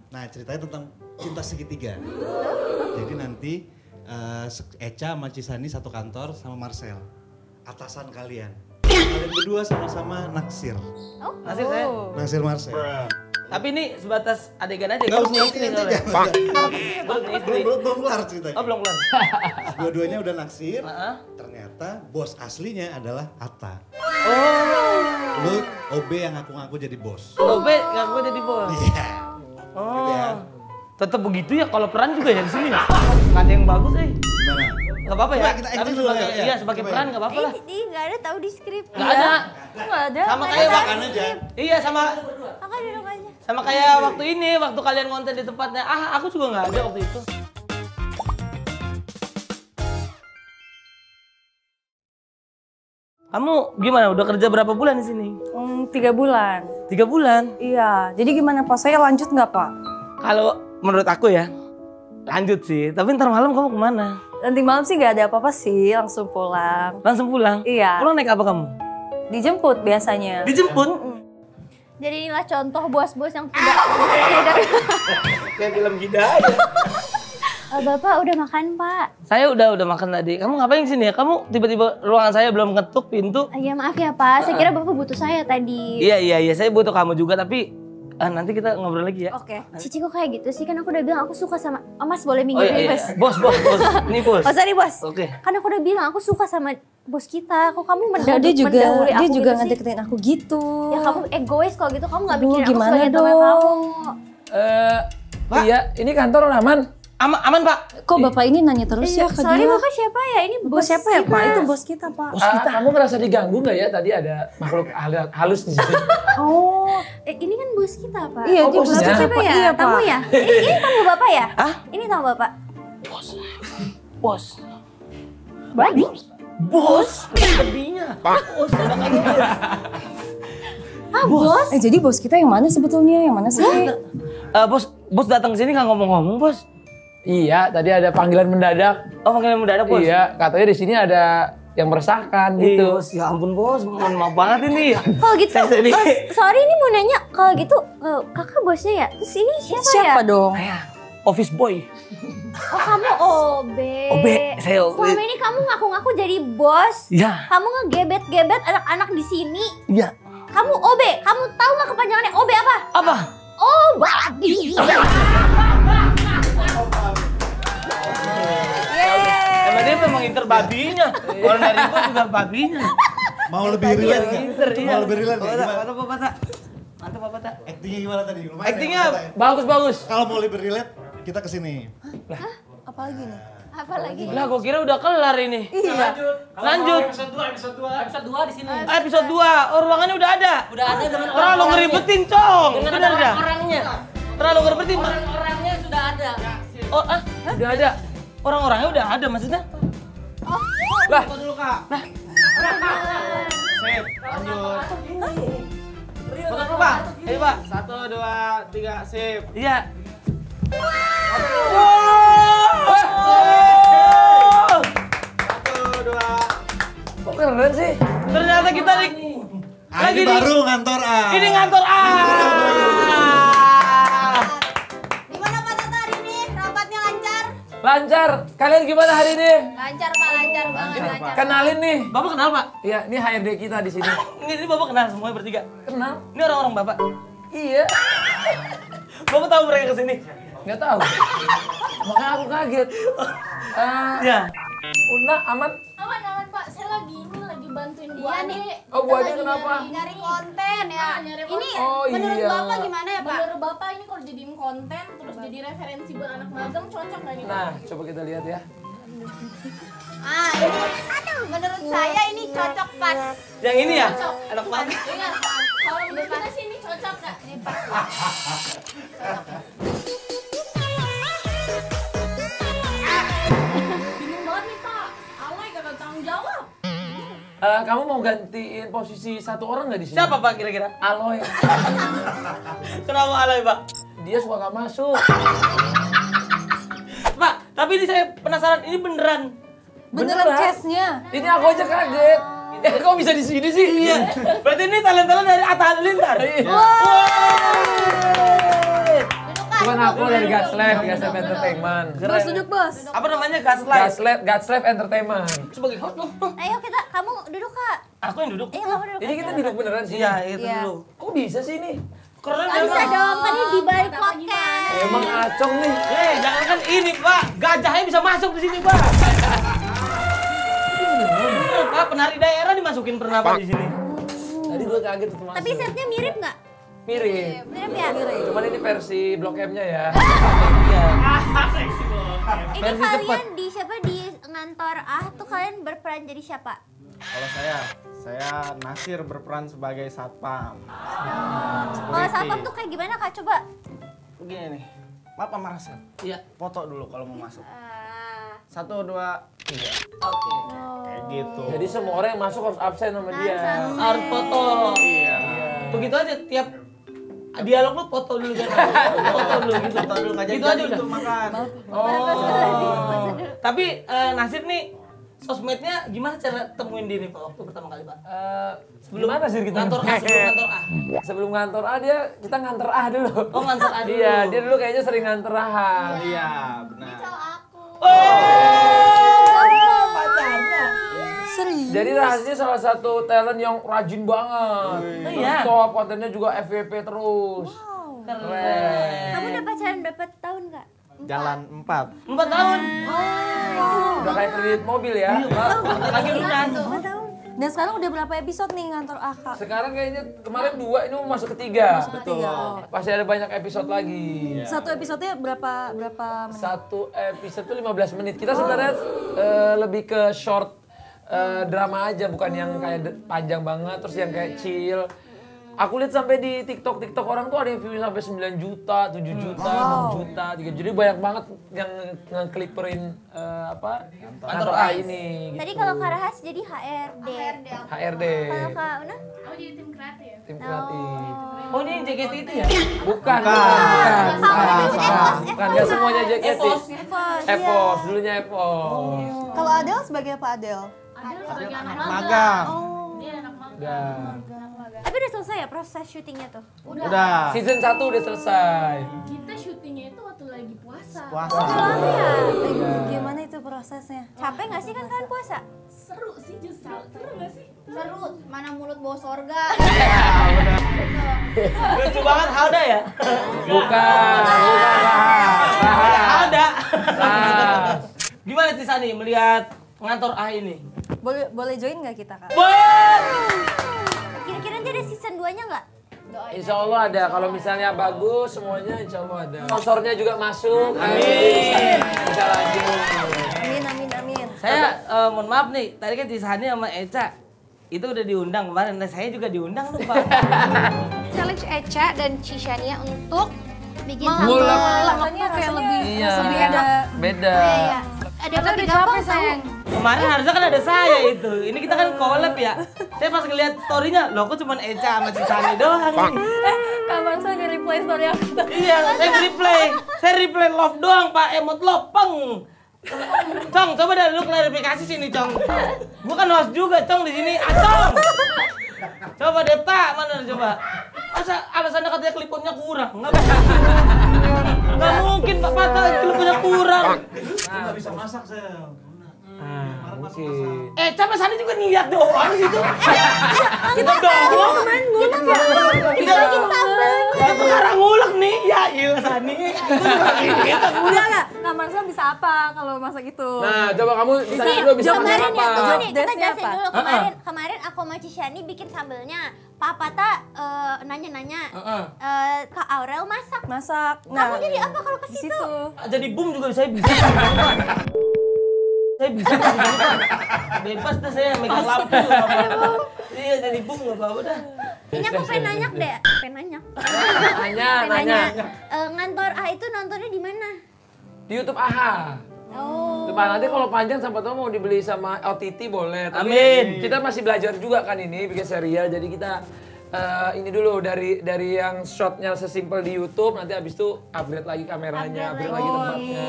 Nah, ceritanya tentang cinta segitiga. Jadi nanti Echa sama Cisani satu kantor sama Marcel. Atasan kalian. Kalian berdua sama-sama naksir. Nasir saya. Naksir Marcel. Tapi ini sebatas adegan aja. Enggak Gue usah punya istri soalnya. Gue punya istri. belum kelar ceritanya. Oh, belum kelar. Dua-duanya udah naksir. Heeh. Ternyata bos aslinya adalah Atta. Oh. Lu OB yang ngaku-ngaku jadi bos. OB nggak gue jadi bos. Iya. Oh. Tetap begitu ya kalau peran juga ya di sini. Nggak ada yang bagus, Gimana? Nggak apa-apa ya. Coba kita Tapi acting dulu sebagai ya, ya. iya sebagai Coba peran ya. nggak apa-apa lah. Ih, nggak ada tahu di skrip. Nggak ada. Nggak ada. Sama kayak Makan aja. Iya sama Kakak duduk aja. sama kayak waktu ini waktu kalian konten di tempatnya. Aku juga nggak ada waktu itu. Kamu gimana? Udah kerja berapa bulan di sini? 3 bulan. 3 bulan? Iya, jadi gimana Pak? Saya lanjut nggak Pak? Kalau menurut aku ya, lanjut sih. Tapi ntar malam kamu kemana? Nanti malam sih nggak ada apa-apa sih, langsung pulang. Langsung pulang? Iya. Pulang naik apa kamu? Dijemput biasanya. Dijemput? Jadi inilah contoh bos-bos yang tidak. Kayak film Hidayah. Bapak udah makan Pak? Saya udah makan tadi. Kamu ngapain sini ya? Kamu tiba-tiba ruangan saya belum ngetuk pintu. Ya maaf ya Pak, saya kira Bapak butuh saya tadi. Iya, saya butuh kamu juga tapi nanti kita ngobrol lagi ya. Oke. Cici kok kayak gitu sih? Kan aku udah bilang aku suka sama... Oh, Mas boleh minggir iya. nih Mas? Bos. Ini bos. Oh sorry Bos. Oke. Kan aku udah bilang aku suka sama bos kita. Kok kamu Dia juga mendahului aku gitu sih? ngedeketin aku gitu. Ya kamu egois kalau gitu, kamu gak Aduh, mikirin aku gimana sebagai teman dong? kamu. Pak. Iya, ini kantor aman. Aman Pak. Kok Bapak ini nanya terus ya ke Sorry dia? Bapak siapa ya? Ini Bos siapa ya kita. Pak? Itu bos kita Pak. Kamu ngerasa diganggu nggak ya? Tadi ada makhluk halus di sini. Oh, Ini kan bos kita Pak. iya Oh, dia bosnya. bosnya Siapa Pak. ya? Iya Tamu Pak. ya? Ini tamu Bapak ya? Hah? Ini tamu Bapak. Bos. Babi? Bos. Babinya. Bos. Bos? Jadi bos kita yang mana sebetulnya? Yang mana sih? Bos datang ke sini nggak ngomong-ngomong, Bos. Iya, tadi ada panggilan mendadak. Oh, panggilan mendadak, Bos. Iya, katanya di sini ada yang meresahkan Iya, gitu. Bos. Ya ampun, Bos. Mohon maaf banget ini. Kalau gitu, Saya sedih. sorry ini mau nanya, kalau gitu kakak bosnya ya? Terus ini siapa ya? Siapa dong? Saya office boy. Oh kamu OB. OB, saya OB. Selama ini kamu ngaku-ngaku jadi bos. Iya. Kamu ngegebet-gebet anak-anak di sini. Iya. Kamu OB, kamu tahu nggak kepanjangannya OB apa? Apa? Oh babi. Emang dia memang inter babinya. Orang dari gua juga babinya. Mau lebih relate nggak? Inter, iya. Mau lebih relate nggak? Gimana? Mantap, Bapak. Mantap, Bapak. Actingnya gimana tadi? Lumayan Actingnya ya, Bapak, ya? Bagus. Kalau mau lebih relate, kita kesini. Apalagi nih? Apalagi? Lah, gua kira udah kelar ini. Iya. Lanjut. Episode 2 di sini. Episode 2. Oh, ruangannya udah ada. Udah ada dengan Terlalu ngeribetin, Cong. Dengan Bener dah. orangnya. Terlalu ngeribetin, Pak. Orangnya sudah ada. Oh, Udah ada. orang-orangnya udah ada maksudnya. Lah, Foto dulu, Kak. Sip, lanjut. Foto dulu, Pak. Ayo, Pak. 1, 2, 3, sip. Iya. kok keren sih? Ternyata kita lagi Ini baru ngantor A. Ini ngantor A. Gimana Pak Tata hari ini? Rapatnya lancar? Lancar. Kalian gimana hari ini? Lancar Pak, lancar banget lancar. Kenalin nih. Bapak kenal, Pak? Iya, ini HRD kita di sini. Ini Bapak kenal semuanya bertiga. Kenal? Ini orang-orang Bapak. Iya. Bapak tahu mereka kesini? Nggak tahu. Makanya aku kaget. Iya. Una aman? Aman Pak, saya lagi bantuin Bu Ade. Oh, Bu Ade kenapa? Nyari konten ya. Nyari Ini konten. Oh, menurut iya. Bapak gimana ya Pak? Menurut Bapak ini kalau jadiin konten terus jadi referensi buat anak magang cocok nggak nih Pak? Nah, coba kita lihat ya. Ini, aduh, menurut saya ini cocok pas. Yang ini ya? Anak banget. Iya, kalau menurut kita sih ini cocok nggak? Ini Pak. Bingung banget nih Pak, alay kagak tanggung jawab. Kamu mau gantiin posisi satu orang nggak di sini? Siapa, Pak, kira-kira? Aloy. Kenapa alay, Pak? Dia suka nggak masuk. Pak, tapi ini saya penasaran, ini beneran. Beneran case-nya? Ini aku aja kaget. Kok bisa di sini sih? Iya. Berarti ini talent-talent dari Atta Halilintar. Bukan aku dari Gaslight Entertainment. Bos duduk bos. Apa namanya? Gaslight. Gaslight Entertainment. Sebagai host loh. Ayo kamu duduk Kak. Aku yang duduk. Iya kamu duduk. Ini kita duduk beneran sih. Iya, itu Iya. dulu. Kok bisa sih ini? Keren Bisa ya, dong, kan ini di balik podcast. Emang acong nih. jangan kan ini, Pak. Gajahnya bisa masuk di sini, Pak. Bener, Pak. Penari daerah dimasukin pernah Pak di sini. Tadi gue kaget tuh masuk. Tapi setnya mirip nggak? Mirip. Mirip ya? Cuman ini versi Blok M-nya ya. Iya. Ini Versi kalian cepet. di siapa di ngantor tuh kalian berperan jadi siapa? Kalau saya Nasir berperan sebagai satpam. Kalau satpam tuh kayak gimana Kak? Coba. Begini nih. Maaf Pak Marcel. Iya. Foto dulu kalau mau masuk. Ah. 1, 2, Oke. Kayak gitu. Jadi semua orang yang masuk harus absen sama dia. Harus foto. Iya. Begitu aja tiap dialog lu foto dulu kan. Foto dulu gitu. Foto dulu ngajak Gitu aja udah. untuk makan. Oh. Tapi Nasir nih sosmednya gimana cara temuin diri Pak waktu pertama kali Pak? Gimana sih kita? Kantor A, sebelum kantor A. Sebelum ngantor A kita ngantor A dulu. Oh ngantor A dulu. Iya, dia dulu kayaknya sering ngantor A. Iya, benar. Pacarnya. Serius? Jadi Rahasnya salah satu talent yang rajin banget. iya. Top, kontennya juga FYP terus. Keren. Kamu udah pacaran berapa tahun Kak? Jalan 4. 4 tahun. Udah kayak kredit mobil ya. Lagi lunas. 4 tahun. Dan sekarang udah berapa episode nih ngantor Aka? Sekarang kayaknya kemarin 2, ini mau masuk ketiga. Ketiga. Oh. Pasti ada banyak episode lagi. Satu episodenya berapa menit? Satu episode tuh 15 menit. Kita sebenarnya lebih ke short drama aja, bukan yang kayak panjang banget, terus yang kayak chill. Aku lihat sampai di TikTok orang tuh ada yang view sampai 9 juta, 7 juta, 6 juta, 3. Jadi banyak banget yang ngekliperin kantor A ini. Tadi kalau Kak Rahas jadi HRD. HRD. Kalau Kak Una? Oh jadi tim kreatif. Tim kreatif. Oh ini yang JKT itu ya? Bukan. Gak semuanya JKT. Evos. Evos, dulunya Evos. Kalau Adel sebagai apa Adel? Ada sebagai anak Magang. Dia anak magang. Udah. Tapi udah selesai ya proses syutingnya tuh? Udah. Season 1 udah selesai. Kita syutingnya itu waktu lagi puasa. Puasa. Lama ya? Gimana itu prosesnya? Capek gak sih kan kalian puasa? Seru sih justru. Seru gak sih? Seru, mana mulut bawa sorga. Lucu banget Halda ya? Bukan. Halda. Gimana Tisani melihat ngantor A ini? Boleh join nggak kita Kak? Kira-kira nanti ada season 2-nya nggak? Insya Allah ada. Kalau misalnya bagus semuanya insya Allah ada. Sponsornya juga masuk. Amin. Bisa lanjut. Amin. Saya mohon maaf nih, tadi kan Tisani sama Eca itu udah diundang kemarin, nah saya juga diundang tuh Pak. Challenge Eca dan Cishania untuk Bikin Rasanya kayak lebih Iya. Beda. Ada yang lebih gampang sayang. Kemarin harusnya kan ada saya itu, ini kita kan collab ya. Saya pas ngeliat story-nya, loh kok cuma Eca sama Tisani doang nih. Kapan saya nge-reply story aku? Iya, saya replay love doang Pak, emot love peng. Cong, coba dah lu klarifikasi sini, Cong. Gua kan host juga, Cong, di sini. Cong. Coba deh, Pak, mana coba. Masa alasannya katanya kliponnya kurang? Nggak mungkin Pak Patah kliponnya kurang. Nggak bisa masak saya. Mungkin. Sama Sani juga ngeliat doang di situ. Kita doang. Kita lagi sambal. Kita sekarang ngulek nih. Ya ilah Sani. Kita Udah nggak? Kak Marsha bisa apa kalau masak itu? Nah, coba kamu bisa dulu bisa masak Kemarin apa? ya, tunggu nih, kita Desnya jelasin apa? dulu. Kemarin aku sama Cishani bikin sambelnya. Papa nanya-nanya, Kak Aurel masak. Kamu jadi apa kalau ke situ? jadi boom juga saya bisa. Saya bisa. Bebas dah saya megang lampu juga nggak apa-apa. Iya jadi boom nggak apa-apa dah. Ini aku pengen nanya deh. Nanya. Ngantor A itu nontonnya di mana? Di YouTube AHA. Oh. Coba nanti kalau panjang sampai tahu mau dibeli sama OTT boleh. Tapi Amin. Kita masih belajar juga kan ini bikin serial. Jadi kita ini dulu dari yang shotnya sesimpel di YouTube, nanti habis itu upgrade lagi kameranya, upgrade lagi tempatnya.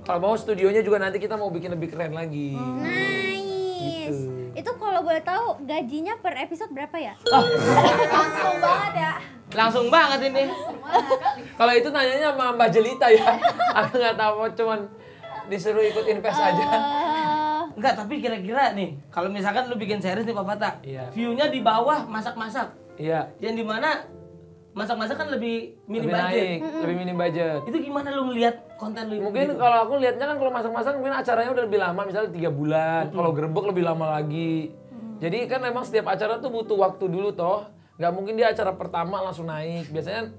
Kalau mau studionya juga nanti kita mau bikin lebih keren lagi. Nice. Gitu. Itu kalau boleh tahu gajinya per episode berapa ya? Langsung banget ya. Langsung banget ini. Kalau itu nanyanya sama Mbak Jelita ya. Aku nggak tahu, cuman disuruh ikut invest aja. Enggak, tapi kira-kira nih, kalau misalkan lu bikin series nih Pak Pata, Iya. view-nya di bawah masak-masak. Iya. Yang dimana masak-masak kan lebih minim Lebih budget. naik, lebih minim budget. Itu gimana lu ngeliat konten lu? Mungkin kalau aku lihatnya kan kalau masak-masak mungkin acaranya udah lebih lama, misalnya 3 bulan. Kalau gerebek lebih lama lagi. Jadi kan memang setiap acara tuh butuh waktu dulu toh. Nggak mungkin dia acara pertama langsung naik. Biasanya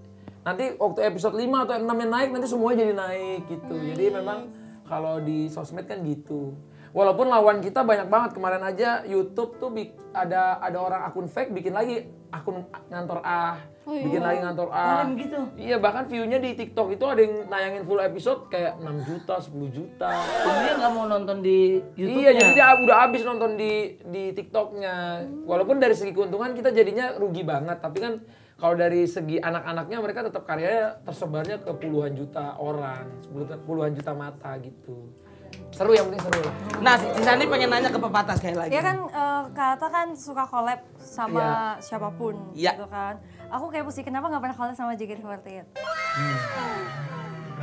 nanti waktu episode 5 atau 6 yang naik nanti semuanya jadi naik gitu. Jadi memang kalau di sosmed kan gitu. Walaupun lawan kita banyak banget, kemarin aja YouTube tuh ada orang akun fake bikin lagi akun ngantor A, bikin lagi ngantor A. Gitu. Iya, bahkan view-nya di TikTok itu ada yang nayangin full episode kayak 6 juta, 10 juta. Dia nggak mau nonton di YouTube. Iya, jadi dia udah habis nonton di TikToknya. Walaupun dari segi keuntungan kita jadinya rugi banget, tapi kan kalau dari segi anak-anaknya mereka tetap karyanya tersebarnya ke puluhan juta orang, puluhan juta mata gitu. Seru, yang penting seru lah. Nah, si Sani pengen nanya ke Pepatah sekali lagi. Dia kan Kata kan suka collab sama siapapun gitu kan. Aku kayak sih kenapa nggak pernah collab sama JKT48?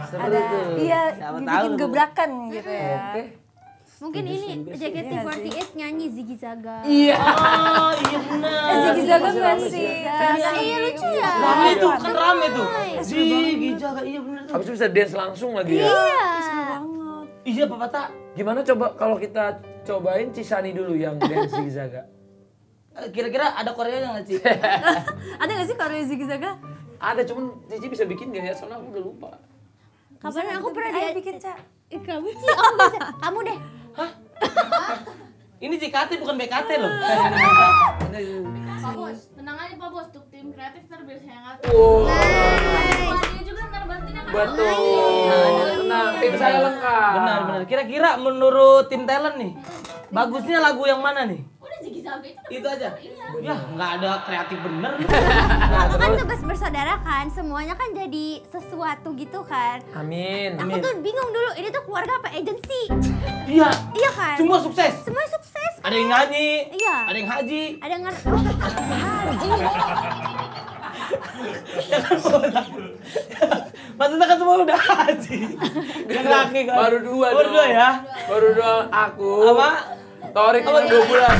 Seru tuh. Iya, Siapa bikin tahu. gebrakan gitu ya. Oke. Mungkin ini JKT48 nyanyi Ziggy Zaga. Iya. Oh, iya benar. Ziggy Zaga versi Iya lucu ya. Rame tuh, kan rame tuh. Ziggy Zaga, iya benar tuh. Habis itu bisa dance langsung lagi ya. Iya. Iya, Pepatah. Gimana coba kalau kita cobain Cisani dulu yang dance Ziggy Zaga? Kira-kira ada Koreanya nggak, Ci? Ada nggak sih Korea Ziggy Zaga? Ada, cuman Cici bisa bikin gak ya? Soalnya aku udah lupa. Kapan aku pernah Ayo dia bikin, Ca. kamu sih, aku bisa. Kamu deh. Ini JKT bukan BKT loh. Pak Bos, tenang aja Pak Bos, untuk tim kreatif ntar biar saya ngatur. Wow. Dia juga ntar bantuin kan. Betul. Tenang, tim saya lengkap. Benar. Kira-kira menurut tim talent nih, bagusnya lagu yang mana nih? Udah Ziggy Zaga Itu aja. Ya, nggak ada kreatif bener. Aku kan tugas bersaudara kan, semuanya kan jadi sesuatu gitu kan. Amin. Aku tuh bingung dulu, ini tuh keluarga apa agensi? Iya. Iya kan? Semua sukses. Semua sukses. Ada yang nyanyi. Iya. Ada yang haji. Ada yang ngerti. Oh, haji. Maksudnya kan semua udah haji. Yang laki kan. Baru dua Baru dong. dua ya. Baru dua aku. Apa? Torik cuma 2 bulan.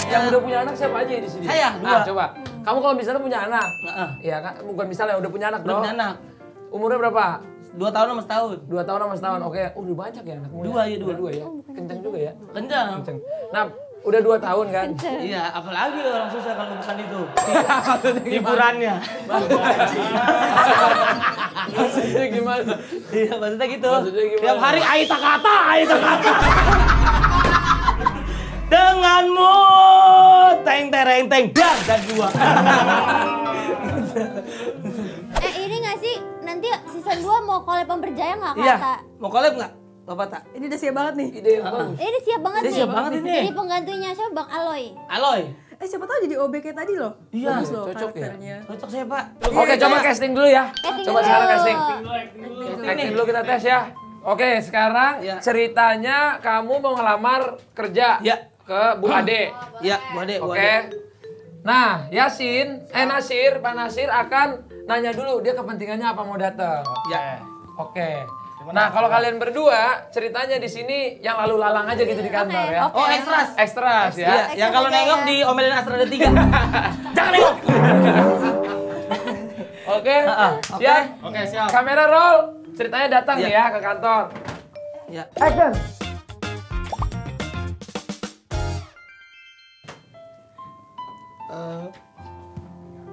Yang udah punya anak siapa aja di sini? Saya, dua. Ah, coba. Kamu kalau misalnya punya anak. Heeh. Iya kan? Bukan misalnya udah punya anak Udah dong. punya anak. Umurnya berapa? 2 tahun sama setahun. 2 tahun sama setahun. Oke, udah banyak ya anakmu. Dua, ya, dua. Dua ya. Kenceng juga ya. Kencang. Kenceng. Nah, udah 2 tahun kan? Iya, apalagi orang susah kalau bukan itu. Hiburannya. Maksudnya gimana? Iya, maksudnya gitu. Maksudnya gimana? Tiap hari aita kata. Denganmu teng tereng teng dan dua. Ini nggak sih nanti season 2 mau collab Pemberjaya nggak Kata? Iya, mau collab nggak? Bapak tak? Ini udah siap banget nih. Ide yang bagus. Ini siap banget Dia nih. siap banget ini. Jadi penggantinya siapa? Bang Aloy. Aloy. Siapa tahu jadi OB kayak tadi loh. Iya, Bagus loh cocok ya. karakternya. Cocok saya, Pak. Oke, coba casting dulu ya. Casting Coba dulu. sekarang casting. Casting Acting nih. dulu kita tes ya. Oke, sekarang Iya. ceritanya kamu mau ngelamar kerja Iya. ke Bu Ade. Iya, Bu Ade, Bu Oke. Ade. Nah, Nasir, Pak Nasir akan nanya dulu dia kepentingannya apa mau datang. Ya. Oke. Nah, kalau kalian berdua ceritanya di sini yang lalu lalang aja gitu di kantor ya. Oh, ekstras. Ekstras ya. Iya, yang kalau aja nengok ya. di omelin Astra ada 3. Jangan nengok. Oke. Oke. Siap? Oke, siap. Kamera roll. Ceritanya datang Iya. nih ya ke kantor. Ya. Action.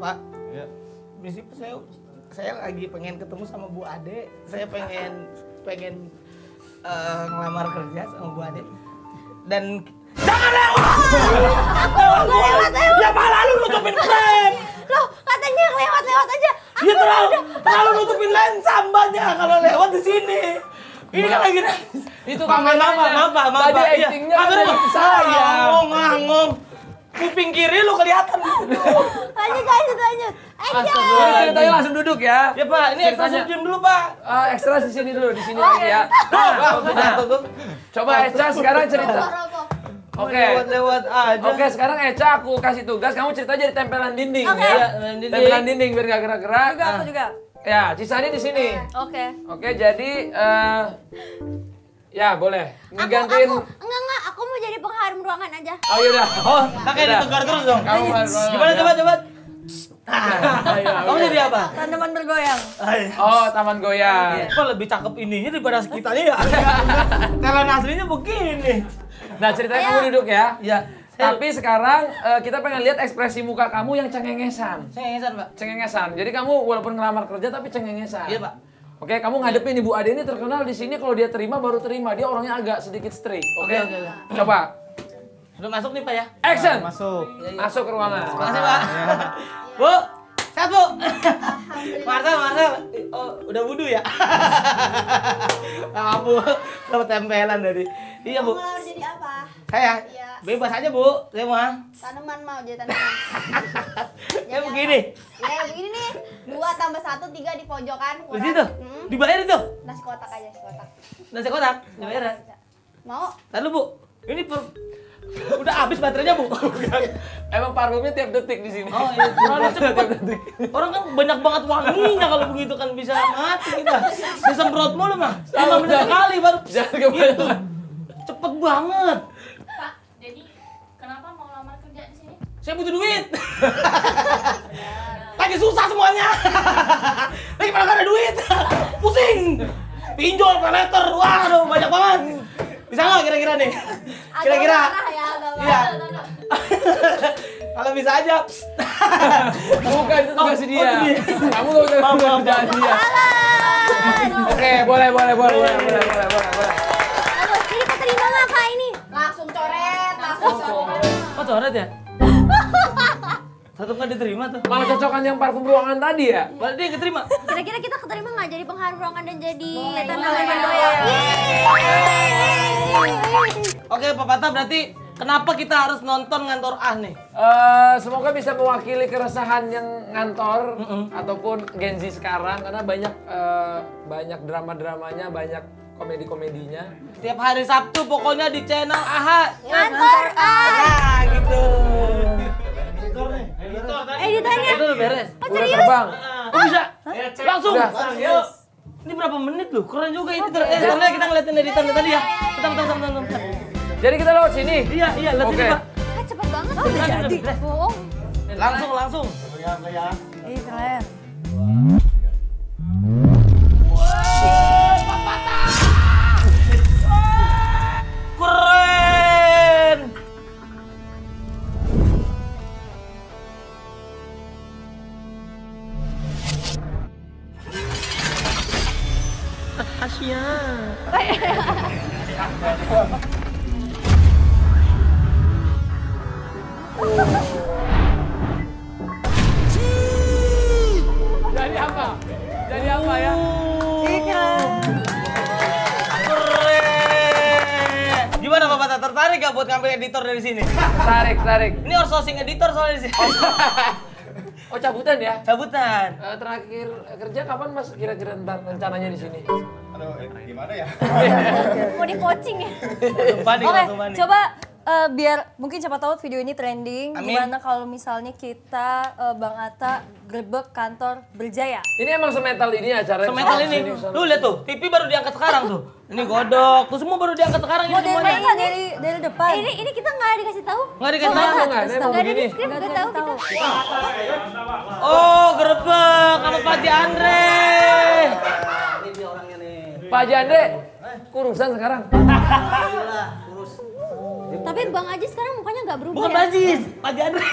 Pak, Ya. prinsip saya lagi pengen ketemu sama Bu Ade. Saya pengen ngelamar kerja sama Bu Ade. Dan jangan lewat. Ya malah lu nutupin frame. Loh, katanya yang lewat-lewat aja. Dia terlalu nutupin lensa mbaknya kalau lewat di sini. Ini kan lagi Itu Maaf. Tadi Iya. actingnya Kameranya kan saya. ngomong. Kuping kiri lu kelihatan. Lanjut. Astagfirullah. Ceritanya langsung duduk ya. Ya Pak, ini ekstra Ceritanya- diam dulu Pak. Ekstra di sini dulu, di sini lagi ya. Coba Eca sekarang cerita. Oke. Lewat aja. Oke, sekarang Eca aku kasih tugas, kamu cerita jadi tempelan dinding Oke. ya. Dinding. Tempelan dinding biar gak gerak-gerak. Juga aku juga. Ya, Cisani di sini. Oke. Oke, jadi ya boleh. Ngegantiin. Enggak, aku mau jadi pengharum ruangan aja. Oh yaudah. Oh, kakek ditegar terus dong. Kamu harus. Gimana coba? Ayo, Kamu jadi apa? Tanaman bergoyang. Oh, taman goyang. Apa lebih cakep ininya daripada kitanya ya? Talent aslinya begini. Nah, ceritanya kamu duduk ya. Ya. Tapi sekarang kita pengen lihat ekspresi muka kamu yang cengengesan. Saya ngesan Pak. Cengengesan. Jadi kamu walaupun ngelamar kerja tapi cengengesan. Iya Pak. Oke, kamu ngadepin Ibu Ade ini terkenal di sini kalau dia terima baru terima. Dia orangnya agak sedikit strict. Oke. Coba. Udah masuk nih Pak ya? Action. Masuk. Masuk ke ruangan. Makasih Pak. Bu, sehat Bu. Marcel. Oh, udah wudu ya? Ah, Bu, dapat tempelan tadi. Iya Bu. Mau jadi apa? Saya Iya. bebas aja Bu, saya mah. Tanaman mau jadi tanaman. Ya begini. Ya begini nih. 2 tambah 1, 3 di pojokan. Di situ. Dibayar itu. Nasi kotak aja, nasi kotak. Nasi kotak, dibayar. Mau? Lalu Bu, ini udah habis baterainya Bu. Emang parfumnya tiap detik di sini. Oh iya, soalnya cepet. Orang kan banyak banget wanginya kalau begitu kan bisa mati kita. Disemprot mulu mah. 5 menit sekali baru. Jangan gitu. kebanyakan. Cepet banget. Pak, jadi kenapa mau lamar kerja di sini? Saya butuh duit. Lagi susah semuanya. Lagi pada gak ada duit. Pusing. Pinjol, peleter, waduh banyak banget. Bisa nggak kira-kira nih? Kira-kira? Iya. Kalau bisa aja. Bukan itu tugasnya dia. Oh, dia. Kamu gak usah kerjaan dia. Oke, boleh. Ini keterima nggak Kak ini? Langsung coret, langsung coret. Oh coret ya? Satu kan diterima tuh. Malah cocokan yang parfum ruangan tadi ya? Berarti dia keterima. Kira-kira kita keterima nggak jadi pengharum ruangan dan jadi tanaman boleh. doya? Oke Pak Pata, berarti kenapa kita harus nonton Ngantor Ah nih? Semoga bisa mewakili keresahan yang ngantor ataupun Gen Z sekarang karena banyak drama-dramanya, banyak komedi-komedinya. Tiap hari Sabtu pokoknya di channel AHA. Ngantor Ah gitu. Editornya. Itu udah beres. Udah terbang. Oh bisa? Langsung. Udah. Yuk. Ini berapa menit loh? Keren juga ini. Soalnya kita ngeliatin editornya tadi ya. Bentar. Jadi kita lewat sini. Iya, lihat Oke. sini Pak. Kak cepet banget. Oh, udah jadi. Bohong. Langsung. Ih, keren. Keren. Asia. Jadi apa? Jadi apa ya? Keren. Gimana Pak Pata? Tertarik gak buat ngambil editor dari sini? Tarik. Ini outsourcing editor soalnya di sini. Oh cabutan ya? Cabutan. Terakhir kerja kapan Mas kira-kira ntar rencananya di sini? Aduh, gimana ya? Mau di coaching ya? Oke, coba biar mungkin siapa tahu video ini trending. Amin. Gimana kalau misalnya kita Bang Atta grebek kantor Berjaya? Ini emang semetal ini acaranya? Semetal ini. Lu lihat tuh, TV baru diangkat sekarang tuh. Ini godok, tuh semua baru diangkat sekarang ini semuanya. Modelnya dari depan. Ini kita nggak dikasih tahu? Nggak dikasih tahu. Nggak, ini emang Nggak ada di begini. skrip, nggak tahu kita. Oh, gerebek sama Pak Andre. Pak Jande, kurusan sekarang. Tapi Bang Aji sekarang mukanya nggak berubah Bukan ya? Pak Jis, Pak Andre.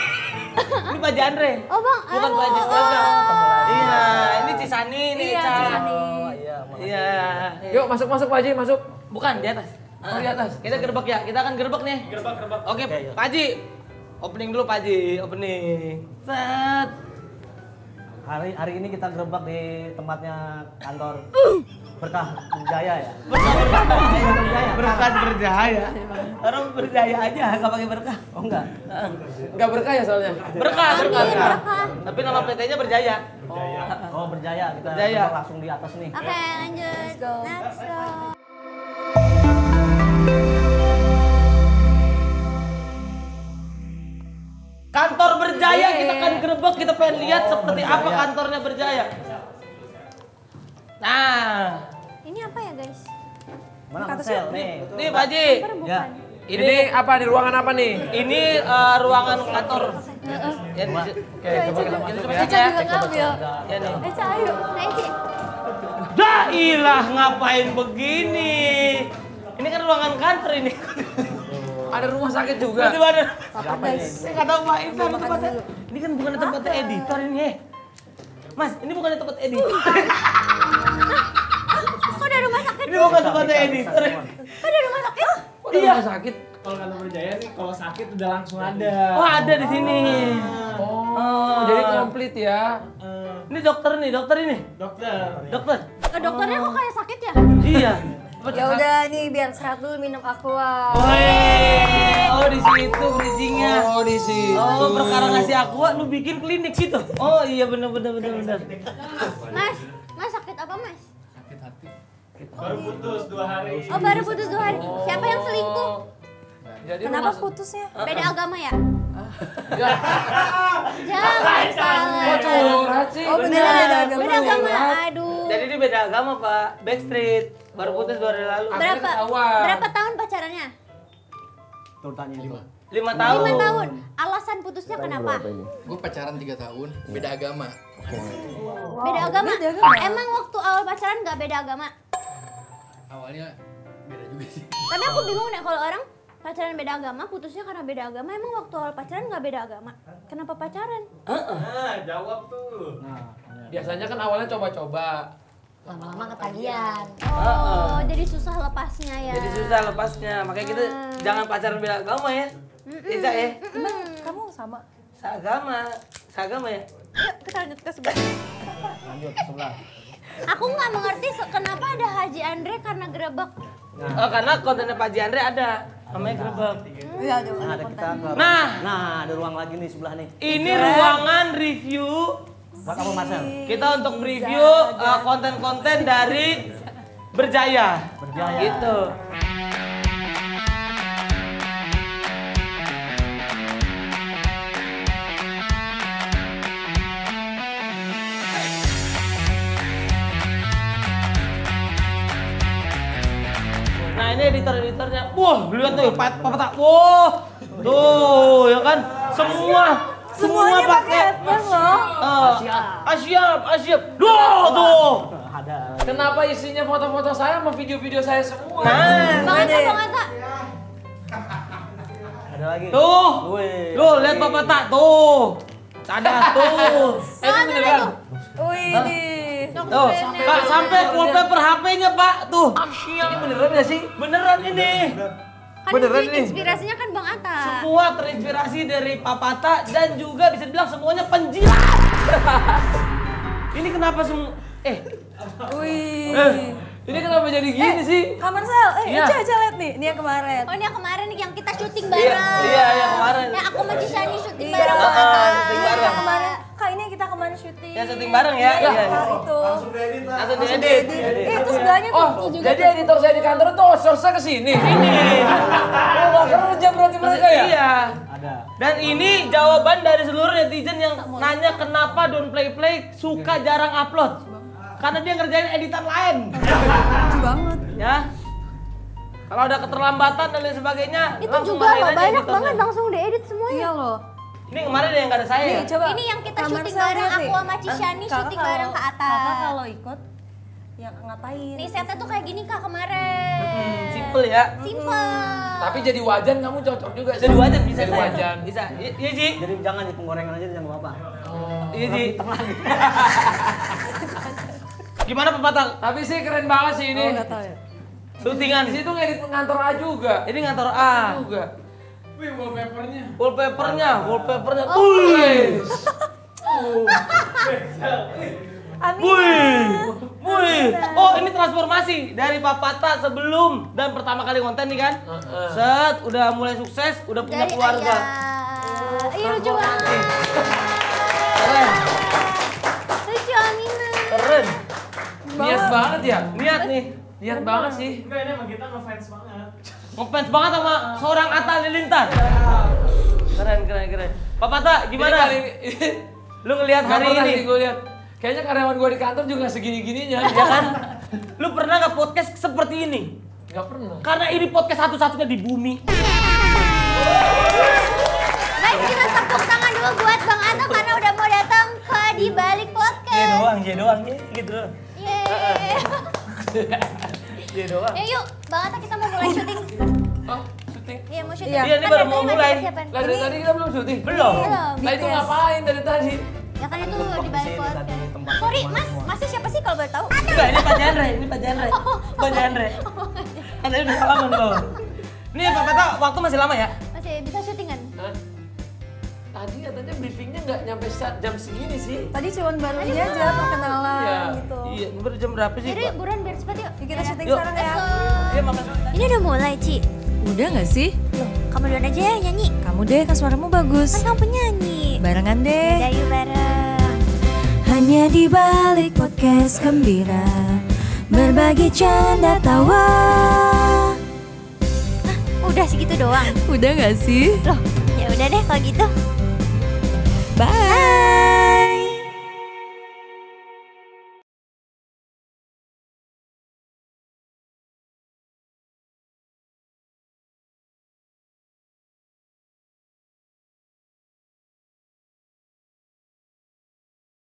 Ini Pak Andre. Oh Bang, Bukan Pak Jis juga. Iya, ini Cisani, ini Ica. Iya. Yuk masuk Pak Haji, masuk. Bukan di atas. Oh di atas. Kita gerebek ya, kita akan gerebek nih. Gerebek. Oke, Pak Haji. Opening dulu Pak Haji, opening. Set. Hari ini kita gerebek di tempatnya kantor Berkah Berjaya ya. Berkah berjaya. Orang berjaya aja, nggak pakai berkah. Oh enggak. Nggak berkah ya soalnya? Berkah. berkah. Tapi nama PT-nya berjaya. Oh Berjaya, kita Berjaya. gerebek langsung di atas nih. Oke lanjut. Let's go. Kantor berjaya kita akan gerebek, kita pengen lihat seperti apa kantornya berjaya. Nah, Ini apa ya guys? Mana Marcel nih? nih Pak Haji. Ya. Ini apa di ruangan apa nih? Ini ruangan kantor. Ya, Oke, coba kita masuk ya. Eca juga ngambil. Ya nih. Eca ayo. Dah ilah ngapain begini? Ini kan ruangan kantor ini. Ada rumah sakit juga. Tiba ada. Nggak tahu Pak, ini tempatnya. Ini kan bukan tempat editor ini. Mas, ini bukan tempat editor. Udah rumah sakit. Ini bukan kata editor. Udah rumah sakit. Iya. Sakit. Kalau kata Berjaya nih, kalau sakit udah langsung ada. Oh, ada di sini. Oh, jadi komplit ya. Ini dokter ini. Dokter. Dokternya kok kayak sakit ya? Iya. Ya udah nih biar sehat dulu minum aqua. Oh, di situ bridgingnya. Oh, di situ. Oh, perkara ngasih aqua lu bikin klinik situ. Oh, iya benar. Mas sakit apa mas? Sakit hati. Baru putus 2 hari. Oh baru putus 2 hari. Siapa yang selingkuh? Jadi Kenapa putusnya? Beda agama ya? Ya. Jangan salah. Kok curhat sih? Oh bener. Beda agama. Aduh. Jadi ini beda agama, Pak. Backstreet. Baru putus 2 hari lalu. Berapa tahun pacarannya? Tuh tanya 5 tahun. 5 tahun. Alasan putusnya kenapa? Gue pacaran 3 tahun, beda agama. Beda agama? Emang waktu awal pacaran nggak beda agama? Awalnya beda juga sih. Tapi aku bingung deh kalau orang pacaran beda agama, putusnya karena beda agama. Emang waktu awal pacaran nggak beda agama? Kenapa pacaran? Jawab tuh. Biasanya kan awalnya coba-coba. Lama-lama ketagihan. Oh, jadi susah lepasnya ya. Jadi susah lepasnya. Makanya kita jangan pacaran beda agama ya. Bisa ya? Kamu sama? Seagama ya? Yuk kita lanjut ke sebelah. Lanjut ke sebelah. Aku nggak mengerti kenapa ada Haji Andre karena gerebek. Oh, karena kontennya Pak Haji Andre ada. Namanya gerebek. Iya ada Nah, konten. kita ke Nah, ada ruang lagi nih sebelah nih. Ini ruangan review. Buat apa Marcel? Kita untuk review konten-konten dari Berjaya. Gitu. Nah, ini editor-editornya. Wah, lihat tuh, Pak. Wah. Tuh, ya kan? Semua pakai headband loh. Asyap. Tuh. Ada. Kenapa isinya foto-foto saya sama video-video saya semua? Nah, Bang Ata. Ada lagi. tuh. Wih. Tuh, lihat Bapak tak tuh. Cadas tuh. Ini beneran. Wih ini. Tuh, Pak, sampai wallpaper HP-nya, Pak. Tuh. Ini beneran ya sih? Beneran ini. Kan Beneran ini nih? inspirasinya kan Bang Ata. Semua terinspirasi dari Papata dan juga bisa dibilang semuanya penjilat. Ini kenapa semua Wih. Ini kenapa jadi gini sih? Kak Marcel, Iya. Eca lihat nih, ini yang kemarin. Oh ini yang kemarin nih yang kita syuting bareng. Iya, kemarin. Yang aku sama Cisani syuting Iya. bareng. Bang Ata. syuting Iya, bareng. kemarin. Kak ini yang kita kemarin syuting. Ya, syuting bareng ya? Iya, Iya. Kak, itu. Langsung diedit. Itu sebelahnya tuh. Oh, tuh juga. jadi editor saya di kantor tuh outsource ke sini. Oh, gak kerja berarti mereka ya? Iya. Ada. Dan ini jawaban dari seluruh netizen yang nanya kenapa Don't Play suka jarang upload. Karena dia ngerjain editan lain. Lucu banget. Ya. Kalau ada keterlambatan dan lain sebagainya, Itu langsung juga marahin loh, aja banyak editornya. banget langsung diedit semuanya. Iya loh. Ini kemarin yang nggak ada saya. Nih, coba. Ini yang kita Kak syuting Marcel bareng, lihat aku nih. sama Cisani Kakak syuting bareng ke Ata. Kakak kalau ikut, ya ngapain? Nih setnya tuh kayak gini Kak kemarin. Simple ya. Simple. Tapi jadi wajan kamu cocok juga sih. Jadi wajan bisa Jadi saya. wajan. Bisa. Iya, Ji. Jadi jangan di penggorengan aja jangan apa-apa. Iya, Ji. Gimana pepatah? Tapi sih keren banget sih ini. Oh, nggak tahu ya. Syutingan Di situ ngedit ngantor A juga. Ini ngantor A. Juga. Wih, wallpapernya. Wallpapernya. Wih. Wih. Oh, ini transformasi dari Papata sebelum dan pertama kali konten nih kan. Set, udah mulai sukses, udah punya Dari keluarga. ayah. Ih lucu banget. Keren. Lucu Amina. Keren. Niat banget ya? Niat nih. Niat banget sih. Enggak, ini emang kita ngefans banget. Ngefans banget sama seorang Atta Halilintar. Keren. Papata, gimana? Lu ngelihat hari ini? Gue lihat. Kayaknya karyawan gue di kantor juga segini-gininya. Ya kan? Lu pernah nggak podcast seperti ini? Gak pernah. Karena ini podcast satu-satunya di bumi. Guys, kita tepuk tangan dulu buat Bang Ata karena udah mau datang ke Di Balik Podcast. J doang, gitu. Yeay. J doang. Ya yuk, Bang Ata kita mau mulai syuting. Oh, syuting. Iya mau syuting. Iya. Iya, ini baru mau mulai. Lah dari tadi kita belum syuting. Belum. Lah itu ngapain dari tadi? Ya kan itu Di Balik Podcast. Sorry Mas, Masnya siapa sih kok kalau boleh tahu? Enggak, ini Pak Jandre. Pak Jandre. Kan tadi udah salaman loh. Ini Papa tahu waktu masih lama ya? Masih bisa syutingan? Tadi katanya briefingnya nggak nyampe jam segini sih. Tadi cuma baru ini aja perkenalan gitu. Iya, baru jam berapa sih? Yaudah buruan biar cepet yuk. Kita syuting Yuk. sekarang ya. Iya, makan. Ini udah mulai, Ci. Udah gak sih? Loh, kamu duluan aja ya nyanyi. Kamu deh, kan suaramu bagus. Kan kamu penyanyi. Barengan deh. Udah yuk bareng. Hanya di balik podcast gembira, berbagi canda tawa. Udah segitu doang. Udah gak sih? Loh, ya udah deh kalau gitu. Bye.